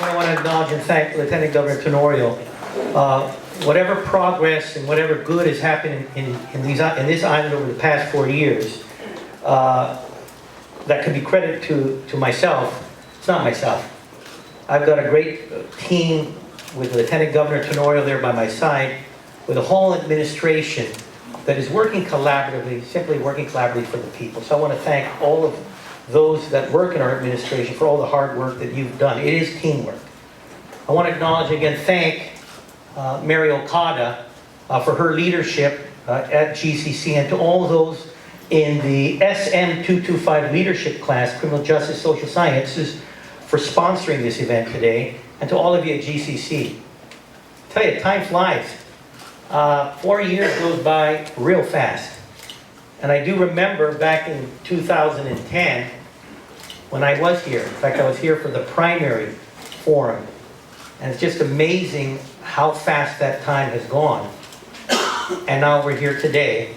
I want to acknowledge and thank Lieutenant Governor Tenorio. Whatever progress and whatever good has happened in this island over the past 4 years, that can be credited to myself. It's not myself. I've got a great team with Lieutenant Governor Tenorio there by my side, with a whole administration that is working collaboratively, simply working collaboratively for the people. So I want to thank all of those that work in our administration for all the hard work that you've done. It is teamwork. I want to acknowledge again, thank Mary Okada for her leadership at GCC, and to all those in the SM225 leadership class, Criminal Justice Social Sciences, for sponsoring this event today, and to all of you at GCC. I tell you, time flies. 4 years goes by real fast. And I do remember back in 2010, when I was here. In fact, I was here for the primary forum. And it's just amazing how fast that time has gone. And now we're here today,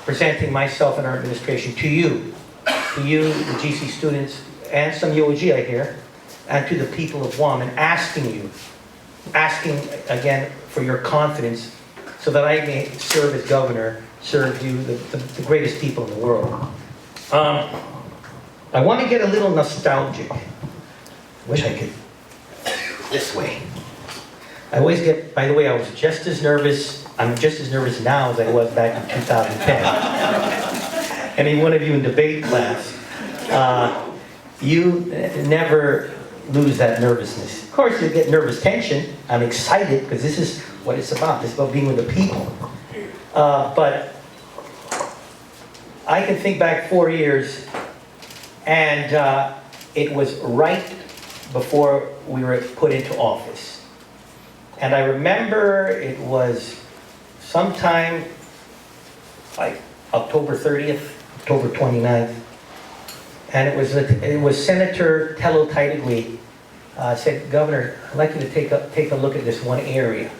presenting myself and our administration to you, the GC students, and some UOG I hear, and to the people of Guam, and asking again for your confidence so that I may serve as governor, serve you, the greatest people in the world. I want to get a little nostalgic. Wish I could, this way. I always get, by the way, I was just as nervous, I'm just as nervous now as I was back in 2010. Any one of you in debate class, you never lose that nervousness. Of course, you get nervous tension. I'm excited because this is what it's about. It's about being with the people. But I can think back 4 years, and it was right before we were put into office. And I remember it was sometime like October 30th, October 29th, and it was Senator Tello Taitigui said, "Governor, I'd like you to take a look at this one area."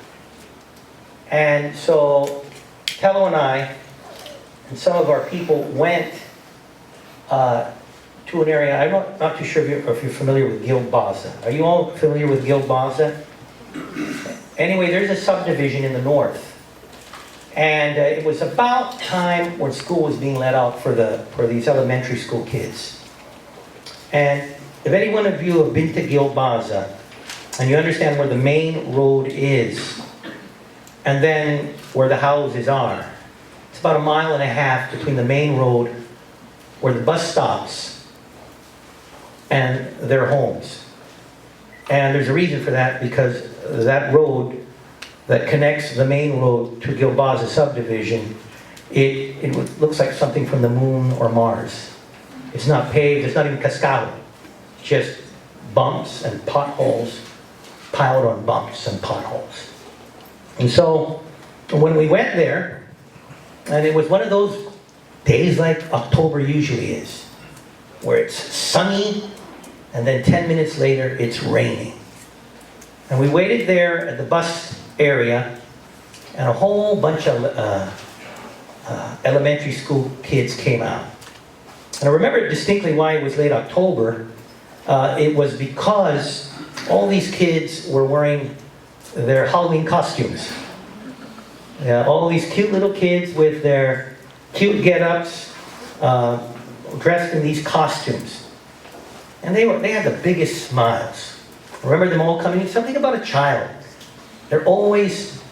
And so Tello and I and some of our people went to an area. I'm not too sure if you're familiar with Baza. Are you all familiar with Baza? Anyway, there's a subdivision in the north. And it was about time when school was being let out for these elementary school kids. And if any one of you have been to Baza, and you understand where the main road is, and then where the houses are, it's about 1.5 miles between the main road where the bus stops and their homes. And there's a reason for that, because that road that connects the main road to Baza subdivision, it looks like something from the moon or Mars. It's not paved, it's not even cascado. It's just bumps and potholes piled on bumps and potholes. And so when we went there, and it was one of those days like October usually is, where it's sunny, and then 10 minutes later it's raining. And we waited there at the bus area, and a whole bunch of elementary school kids came out. And I remember distinctly why it was late October. It was because all these kids were wearing their Halloween costumes. All these cute little kids with their cute get-ups, dressed in these costumes. And they had the biggest smiles. I remember them all coming in. Something about a child. There's always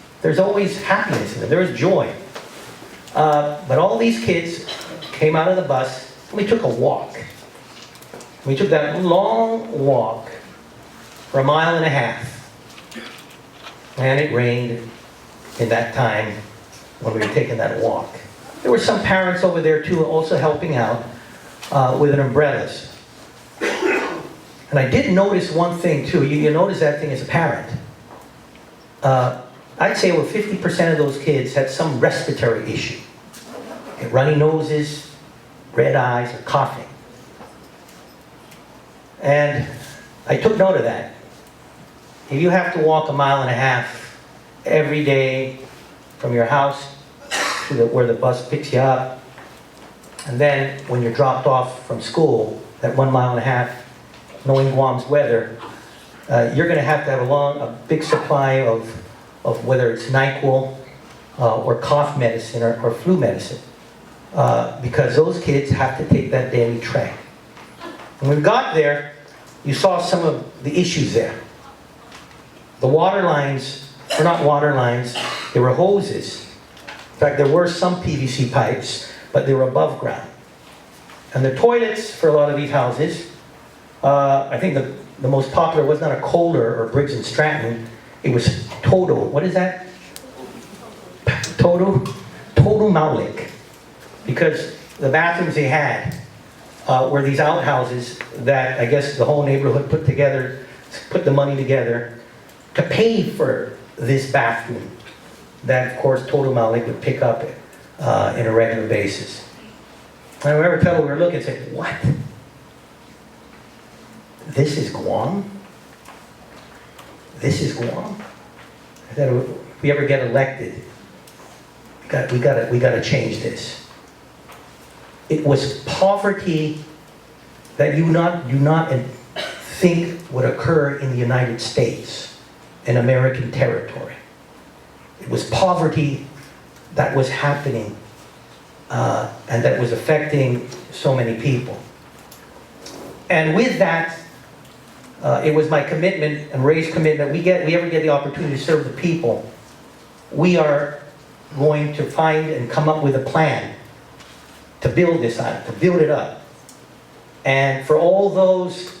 happiness in them. There is joy. But all these kids came out of the bus, and we took a walk. We took that long walk for 1.5 miles. And it rained in that time when we were taking that walk. There were some parents over there too, also helping out with an umbrellas. And I did notice one thing too. You notice that thing as a parent. I'd say over 50% of those kids had some respiratory issue. Runny noses, red eyes, or coughing. And I took note of that. If you have to walk 1.5 miles every day from your house to where the bus picks you up, and then when you're dropped off from school, that 1.5 miles, knowing Guam's weather, you're going to have a big supply of whether it's NyQuil or cough medicine or flu medicine, because those kids have to take that daily trek. When we got there, you saw some of the issues there. The water lines were not water lines, they were hoses. In fact, there were some PVC pipes, but they were above ground. And the toilets for a lot of these houses, I think the most popular was not a Kohler or Briggs and Stratton, it was Toto. What is that? Toto Maulik. Because the bathrooms they had were these outhouses that I guess the whole neighborhood put the money together to pay for this bathroom that, of course, Toto Maulik would pick up in a regular basis. I remember we were looking and said, what? This is Guam? This is Guam? I said, if we ever get elected, we gotta change this. It was poverty that you do not think would occur in the United States, in American territory. It was poverty that was happening and that was affecting so many people. And with that, it was my commitment and Ray's commitment, we ever get the opportunity to serve the people, we are going to find and come up with a plan to build this on, to build it up. And for all those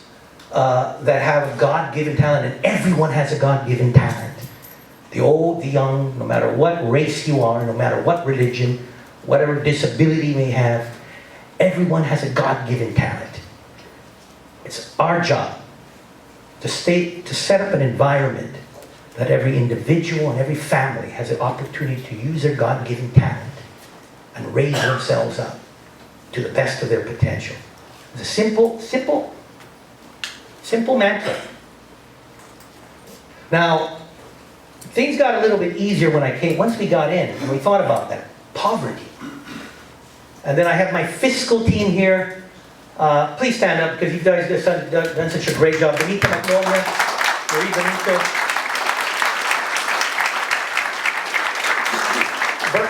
that have God-given talent, and everyone has a God-given talent, the old, the young, no matter what race you are, no matter what religion, whatever disability you may have, everyone has a God-given talent. It's our job to set up an environment that every individual and every family has an opportunity to use their God-given talent and raise themselves up to the best of their potential. It's a simple mantra. Now, things got a little bit easier once we got in, and we thought about that. Poverty. And then I have my fiscal team here. Please stand up, because you guys have done such a great job. Benita Magnolia, Marie Benito.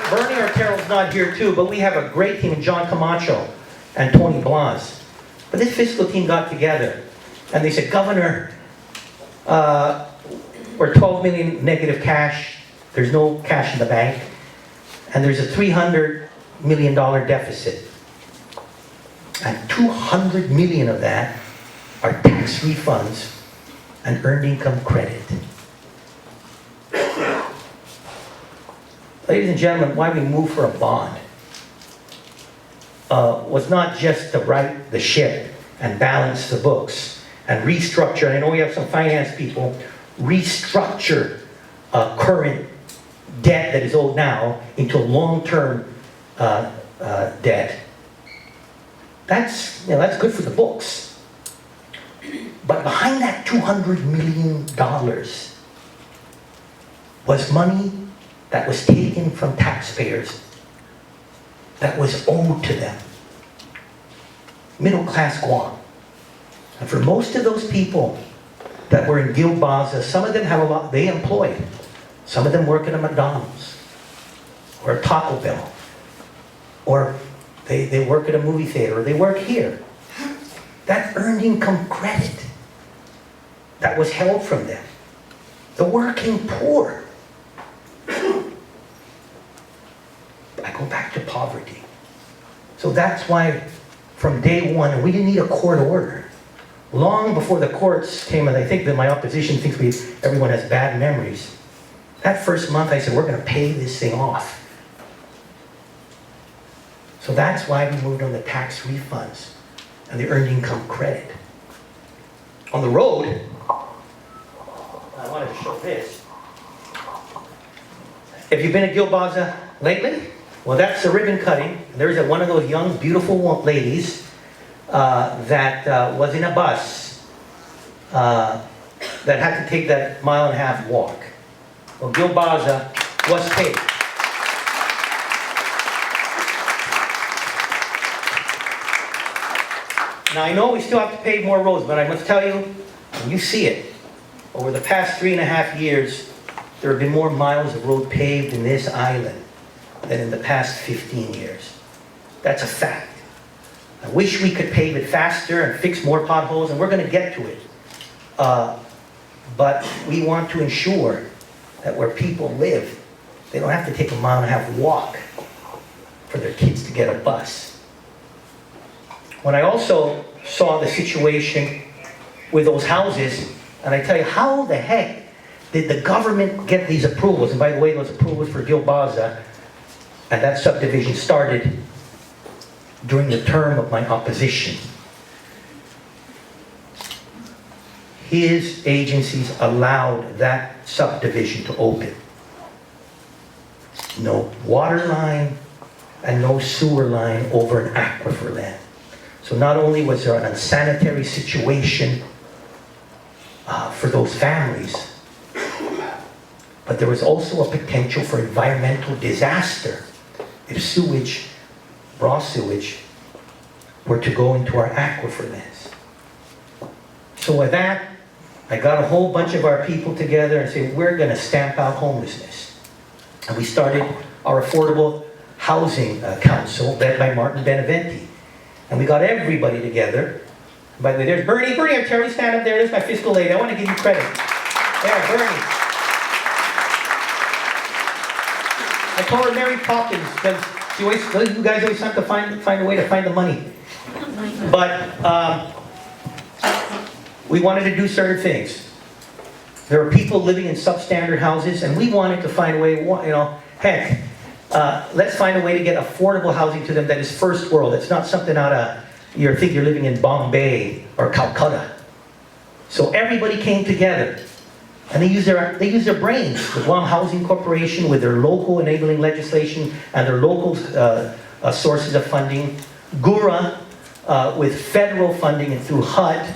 Bernie Artero's not here too, but we have a great team, John Camacho and Tony Blas. But this fiscal team got together, and they said, Governor, we're 12 million negative cash. There's no cash in the bank. And there's a $300 million deficit. And 200 million of that are tax refunds and earned income credit. Ladies and gentlemen, why we moved for a bond was not just to right the ship and balance the books and restructure, and I know we have some finance people, restructure current debt that is owed now into long-term debt. That's good for the books. But behind that $200 million was money that was taken from taxpayers that was owed to them. Middle-class Guam. And for most of those people that were in Guild Baza, some of them they employed. Some of them work at a McDonald's or a Taco Bell, or they work at a movie theater, or they work here. That earned income credit that was held from them. The working poor. I go back to poverty. So that's why from day one, we didn't need a court order. Long before the courts came, and I think that my opposition thinks everyone has bad memories. That first month I said, we're going to pay this thing off. So that's why we moved on the tax refunds and the earned income credit. On the road, I wanted to show this. Have you been at Guild Baza lately? Well, that's the ribbon cutting. There's one of those young, beautiful ladies that was in a bus that had to take that 1.5 mile walk. Well, Guild Baza was paid. Now, I know we still have to pave more roads, but I must tell you, when you see it, over the past 3.5 years, there have been more miles of road paved in this island than in the past 15 years. That's a fact. I wish we could pave it faster and fix more potholes, and we're going to get to it. But we want to ensure that where people live, they don't have to take a 1.5 mile walk for their kids to get a bus. When I also saw the situation with those houses, and I tell you, how the heck did the government get these approvals? And by the way, those approvals for Baza and that subdivision started during the term of my opposition. His agencies allowed that subdivision to open. No water line and no sewer line over an aquifer land. So not only was there an unsanitary situation for those families, but there was also a potential for environmental disaster if sewage, raw sewage, were to go into our aquifer lands. So with that, I got a whole bunch of our people together and said, we're going to stamp out homelessness. And we started our Affordable Housing Council, led by Martin Beneventi. And we got everybody together. By the way, there's Bernie. Bernie, I'm Terry, stand up there. There's my fiscal lady. I want to give you credit. Yeah, Bernie. I told her Mary Poppins, because you guys always have to find a way to find the money. But we wanted to do certain things. There were people living in substandard houses, and we wanted to find a way, heck, let's find a way to get affordable housing to them that is first world. It's not something out of, you think you're living in Bombay or Calcutta. So everybody came together, and they used their brains. The Guam Housing Corporation, with their local enabling legislation and their local sources of funding, GURA, with federal funding and through HUD,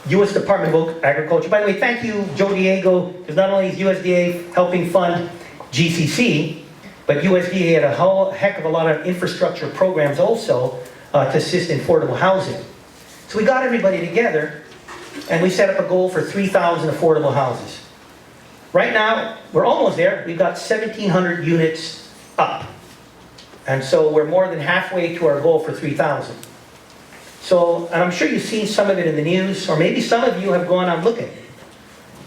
U.S. Department of Agriculture. By the way, thank you, Joe Diego, because not only is USDA helping fund GCC, but USDA had a whole heck of a lot of infrastructure programs also to assist in affordable housing. So we got everybody together, and we set up a goal for 3,000 affordable houses. Right now, we're almost there. We've got 1,700 units up. And so we're more than halfway to our goal for 3,000. So, and I'm sure you've seen some of it in the news, or maybe some of you have gone on looking.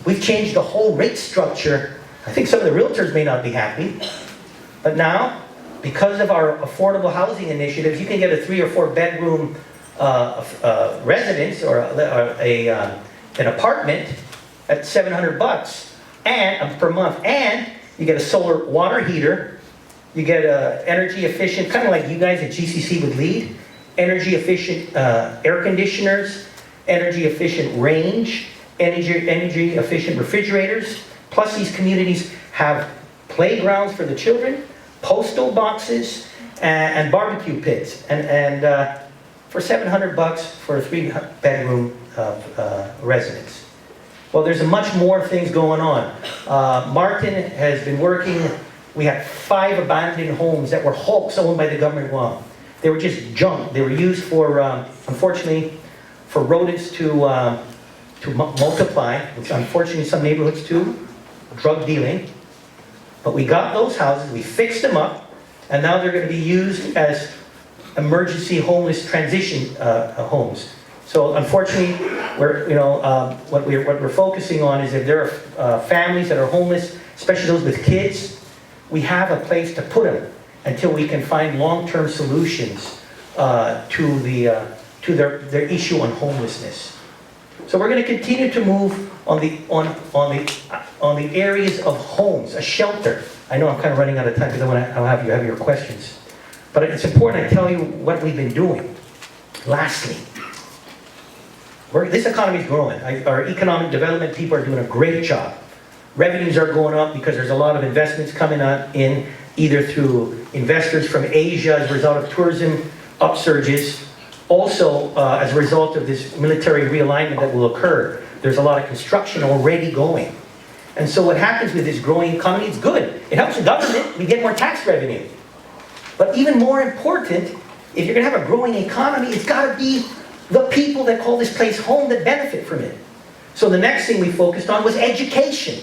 We've changed the whole rate structure. I think some of the realtors may not be happy. But now, because of our affordable housing initiatives, you can get a 3 or 4 bedroom residence or an apartment at $700 and per month, and you get a solar water heater, you get energy efficient, kind of like you guys at GCC would lead, energy efficient air conditioners, energy efficient range, energy efficient refrigerators. Plus, these communities have playgrounds for the children, postal boxes, and barbecue pits. And for $700 for a 3 bedroom residence. Well, there's much more things going on. Martin has been working. We had 5 abandoned homes that were hulks owned by the government of Guam. They were just junk. They were used for, unfortunately, for rodents to multiply, which unfortunately some neighborhoods too, drug dealing. But we got those houses, we fixed them up, and now they're going to be used as emergency homeless transition homes. So unfortunately, what we're focusing on is if there are families that are homeless, especially those with kids, we have a place to put them until we can find long-term solutions to their issue on homelessness. So we're going to continue to move on the areas of homes, a shelter. I know I'm kind of running out of time because I'll have your questions. But it's important I tell you what we've been doing. Lastly, this economy is growing. Our economic development people are doing a great job. Revenues are going up because there's a lot of investments coming in, either through investors from Asia as a result of tourism upsurges, also as a result of this military realignment that will occur. There's a lot of construction already going. And so what happens with this growing economy, it's good. It helps the government, we get more tax revenue. But even more important, if you're going to have a growing economy, it's got to be the people that call this place home that benefit from it. So So the next thing we focused on was education.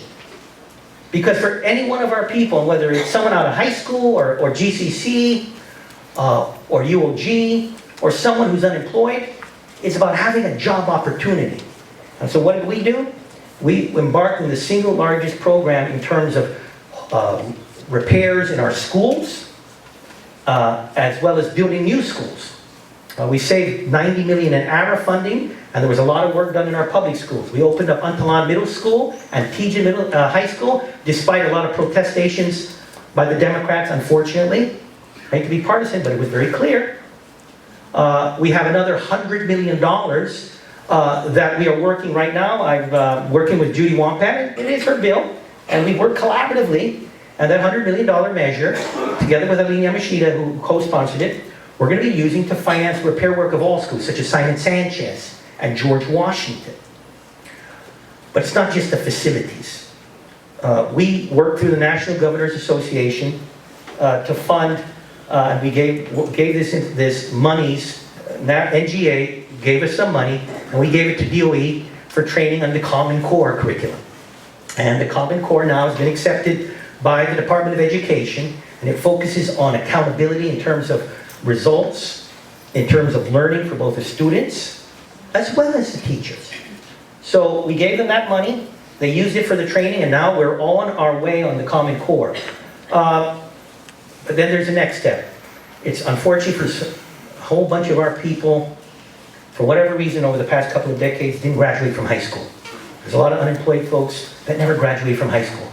Because for any one of our people, whether it's someone out of high school or GCC or UOG or someone who's unemployed, it's about having a job opportunity. And so what did we do? We embarked on the single largest program in terms of repairs in our schools, as well as building new schools. We saved $90 million in ARA funding, and there was a lot of work done in our public schools. We opened up Antalan Middle School and TJ High School, despite a lot of protestations by the Democrats, unfortunately. I hate to be partisan, but it was very clear. We have another $100 million that we are working right now. I'm working with Judy Wampat. It is her bill, and we work collaboratively. And that $100 million measure, together with Aline Yamashita, who co-sponsored it, we're going to be using to finance repair work of all schools, such as Simon Sanchez and George Washington. But it's not just the facilities. We work through the National Governors Association to fund, and we gave this monies. NGA gave us some money, and we gave it to DOE for training on the Common Core curriculum. And the Common Core now has been accepted by the Department of Education, and it focuses on accountability in terms of results, in terms of learning for both the students as well as the teachers. So we gave them that money, they used it for the training, and now we're on our way on the Common Core. But then there's the next step. It's unfortunate for a whole bunch of our people, for whatever reason over the past couple of decades, didn't graduate from high school. There's a lot of unemployed folks that never graduate from high school.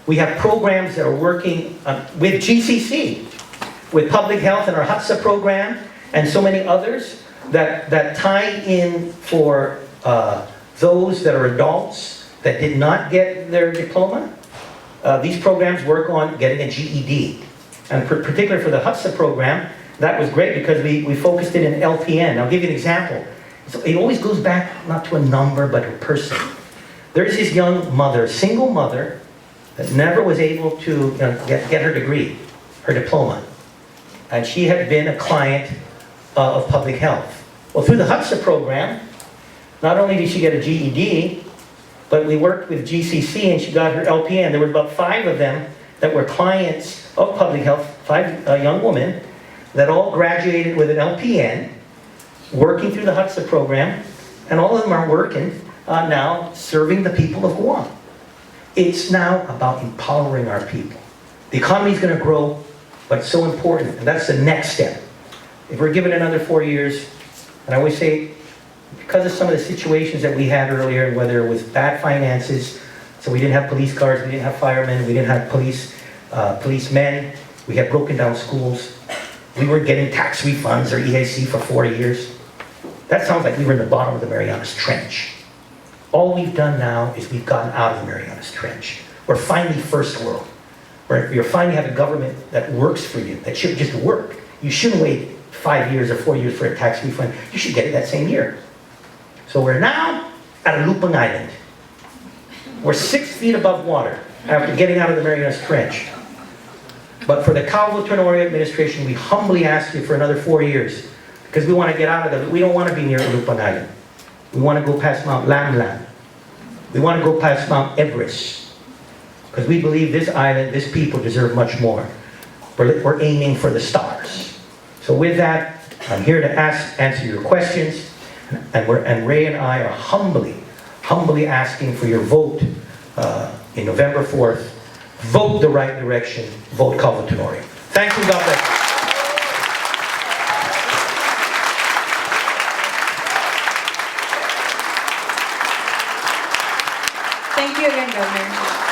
We have programs that are working with GCC, with public health and our HUTSA program, and so many others that tie in for those that are adults that did not get their diploma. These programs work on getting a GED. And particularly for the HUTSA program, that was great because we focused it in LPN. I'll give you an example. So it always goes back not to a number, but to a person. There's this young mother, single mother, that never was able to get her degree, her diploma. And she had been a client of public health. Well, through the HUTSA program, not only did she get a GED, but we worked with GCC and she got her LPN. There were about 5 of them that were clients of public health, 5 young women that all graduated with an LPN, working through the HUTSA program, and all of them are working now serving the people of Guam. It's now about empowering our people. The economy is going to grow, but it's so important, and that's the next step. If we're given another 4 years, and I always say, because of some of the situations that we had earlier, whether it was bad finances, so we didn't have police cars, we didn't have firemen, we didn't have policemen, we had broken down schools, we weren't getting tax refunds or EAC for 4 years. That sounds like we were in the bottom of the Marianas Trench. All we've done now is we've gotten out of the Marianas Trench. We're finally first world. You finally have a government that works for you, that should just work. You shouldn't wait 5 years or 4 years for a tax refund. You should get it that same year. So we're now at a Lupang Island. We're 6 feet above water after getting out of the Marianas Trench. But for the Calvo Tenorio administration, we humbly ask you for another 4 years because we want to get out of it. We don't want to be near Lupang Island. We want to go past Mount Lamlam. We want to go past Mount Everest. Because we believe this island, this people deserve much more. We're aiming for the stars. So with that, I'm here to answer your questions. And Ray and I are humbly asking for your vote in November 4th. Vote the right direction. Vote Calvo Tenorio. Thank you. God bless. Thank you again, Governor.